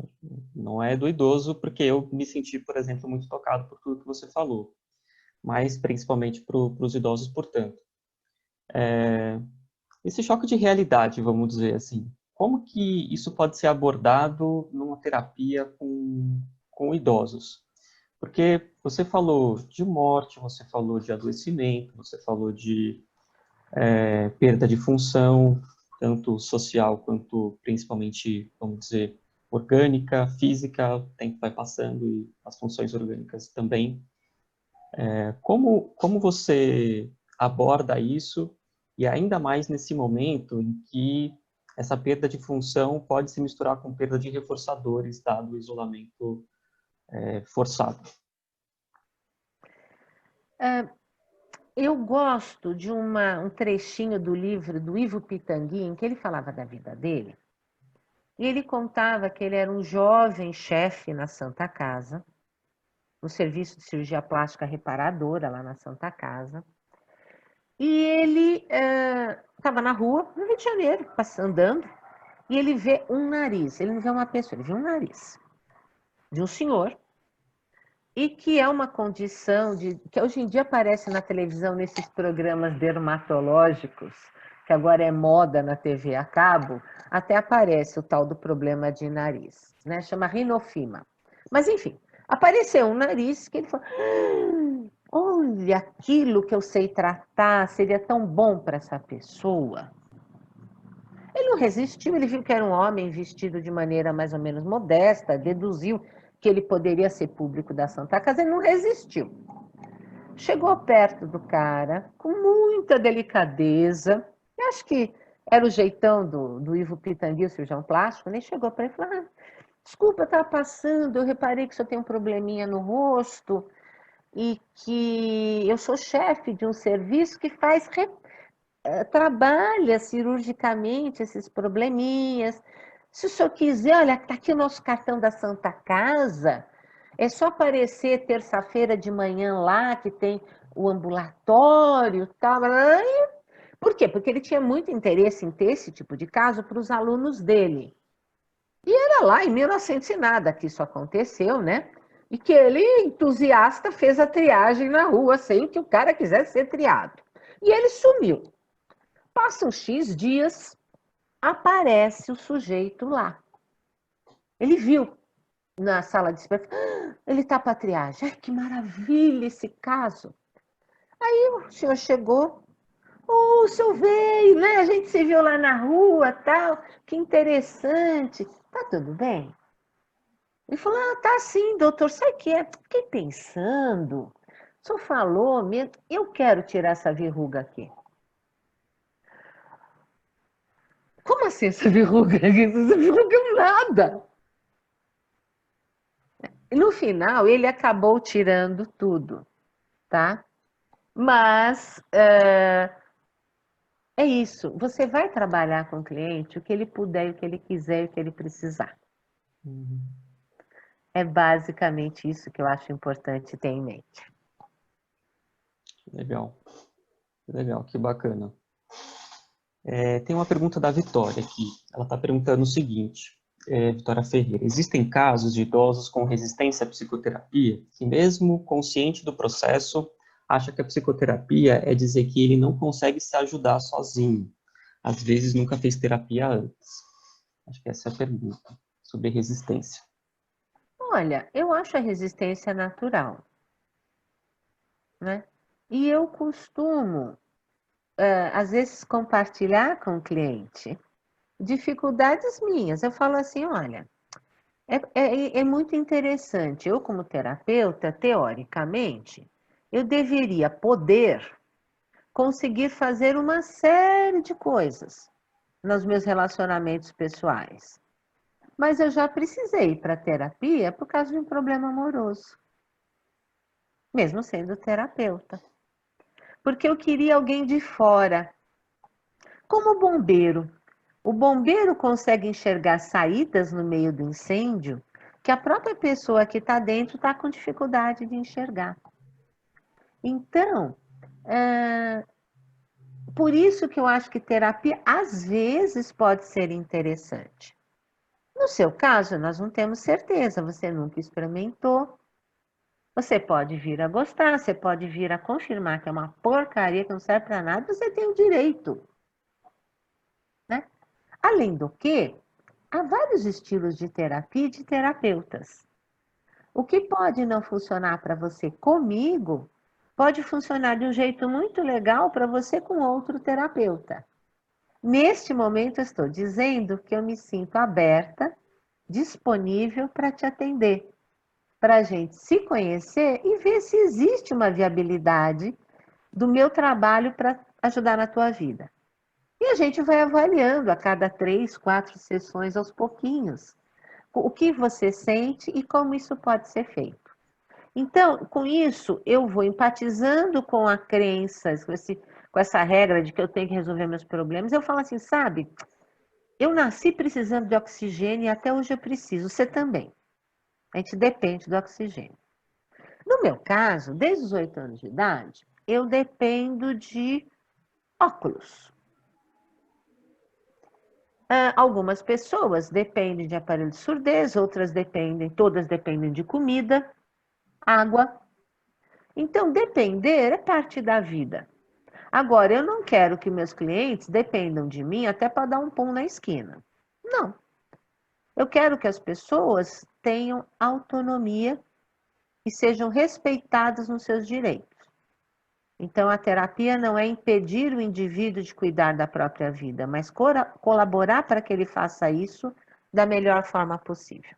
não é do idoso, porque eu me senti, por exemplo, muito tocado por tudo que você falou, mas principalmente para os idosos, portanto. Esse choque de realidade, vamos dizer assim, como que isso pode ser abordado numa terapia com idosos? Porque você falou de morte, você falou de adoecimento, você falou de perda de função, tanto social quanto principalmente, vamos dizer, orgânica, física, o tempo vai passando e as funções orgânicas também. Como você aborda isso, e ainda mais nesse momento em que essa perda de função pode se misturar com perda de reforçadores, dado o isolamento forçado? Eu gosto de um trechinho do livro do Ivo Pitangui, em que ele falava da vida dele. E ele contava que ele era um jovem chefe na Santa Casa, no serviço de cirurgia plástica reparadora lá na Santa Casa. E ele estava na rua, no Rio de Janeiro, andando, e ele vê um nariz. Ele não vê uma pessoa, ele vê um nariz de um senhor, e que é uma condição que hoje em dia aparece na televisão nesses programas dermatológicos, que agora é moda na TV a cabo, até aparece o tal do problema de nariz, né? Chama rinofima. Mas, enfim, apareceu um nariz que ele falou: olha, aquilo que eu sei tratar seria tão bom para essa pessoa. Ele não resistiu, ele viu que era um homem vestido de maneira mais ou menos modesta, deduziu que ele poderia ser público da Santa Casa, ele não resistiu. Chegou perto do cara, com muita delicadeza, eu acho que era o jeitão do Ivo Pitangui, o cirurgião plástico, nem chegou para ele e falou: desculpa, eu estava passando, eu reparei que o senhor tem um probleminha no rosto e que eu sou chefe de um serviço que trabalha cirurgicamente esses probleminhas. Se o senhor quiser, olha, está aqui o nosso cartão da Santa Casa, é só aparecer terça-feira de manhã lá, que tem o ambulatório e tal. Por quê? Porque ele tinha muito interesse em ter esse tipo de caso para os alunos dele. E era lá em 1900 e nada que isso aconteceu, né? E que ele, entusiasta, fez a triagem na rua, sem que o cara quisesse ser triado. E ele sumiu. Passam X dias, aparece o sujeito lá. Ele viu na sala de espera, ele está para triagem. Ai, que maravilha esse caso. Aí o senhor chegou, o senhor veio, né? A gente se viu lá na rua, tal, que interessante. Tá tudo bem? Ele falou: tá sim, doutor, sabe o que é? Fiquei pensando, o senhor falou mesmo, eu quero tirar essa verruga aqui. Como assim essa verruga? Essa verruga é nada. No final, ele acabou tirando tudo, tá? Mas é isso. Você vai trabalhar com o cliente o que ele puder, o que ele quiser, o que ele precisar. Uhum. É basicamente isso que eu acho importante ter em mente. Legal. Legal, que bacana. Tem uma pergunta da Vitória aqui. Ela está perguntando o seguinte, Vitória Ferreira, existem casos de idosos com resistência à psicoterapia que, mesmo consciente do processo, acha que a psicoterapia é dizer que ele não consegue se ajudar sozinho. Às vezes nunca fez terapia antes. Acho que essa é a pergunta sobre resistência. Olha, eu acho a resistência natural, né? E eu costumo, às vezes, compartilhar com o cliente dificuldades minhas. Eu falo assim, olha, é muito interessante. Eu, como terapeuta, teoricamente, eu deveria poder conseguir fazer uma série de coisas nos meus relacionamentos pessoais. Mas eu já precisei ir para terapia por causa de um problema amoroso, mesmo sendo terapeuta. Porque eu queria alguém de fora, como o bombeiro. O bombeiro consegue enxergar saídas no meio do incêndio que a própria pessoa que está dentro está com dificuldade de enxergar. Então, por isso que eu acho que terapia às vezes pode ser interessante. No seu caso, nós não temos certeza, você nunca experimentou. Você pode vir a gostar, você pode vir a confirmar que é uma porcaria, que não serve para nada, você tem o direito. Né? Além do que, há vários estilos de terapia e de terapeutas. O que pode não funcionar para você comigo, pode funcionar de um jeito muito legal para você com outro terapeuta. Neste momento, eu estou dizendo que eu me sinto aberta, disponível para te atender, para a gente se conhecer e ver se existe uma viabilidade do meu trabalho para ajudar na tua vida. E a gente vai avaliando a cada 3, 4 sessões aos pouquinhos o que você sente e como isso pode ser feito. Então, com isso, eu vou empatizando com a crença, com essa regra de que eu tenho que resolver meus problemas. Eu falo assim, sabe, eu nasci precisando de oxigênio e até hoje eu preciso, você também. A gente depende do oxigênio. No meu caso, desde os 8 anos de idade, eu dependo de óculos. Algumas pessoas dependem de aparelho de surdez, outras dependem, todas dependem de comida, água. Então, depender é parte da vida. Agora, eu não quero que meus clientes dependam de mim até para dar um pum na esquina. Não. Eu quero que as pessoas tenham autonomia e sejam respeitadas nos seus direitos. Então, a terapia não é impedir o indivíduo de cuidar da própria vida, mas colaborar para que ele faça isso da melhor forma possível.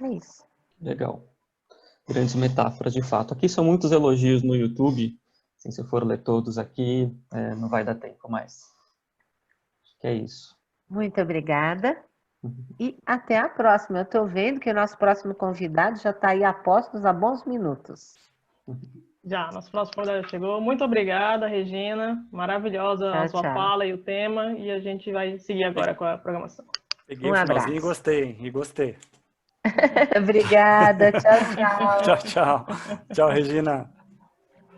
É isso. Legal. Grandes metáforas, de fato. Aqui são muitos elogios no YouTube. Se eu for ler todos aqui, não vai dar tempo mais. Acho que é isso. Muito obrigada. E até a próxima. Eu estou vendo que o nosso próximo convidado já está aí a postos há bons minutos. Já, nosso próximo convidado chegou. Muito obrigada, Regina. Maravilhosa a sua fala e o tema. E a gente vai seguir agora com a programação. Peguei o finalzinho e gostei. Obrigada. Tchau, tchau. Tchau, tchau. Tchau, Regina.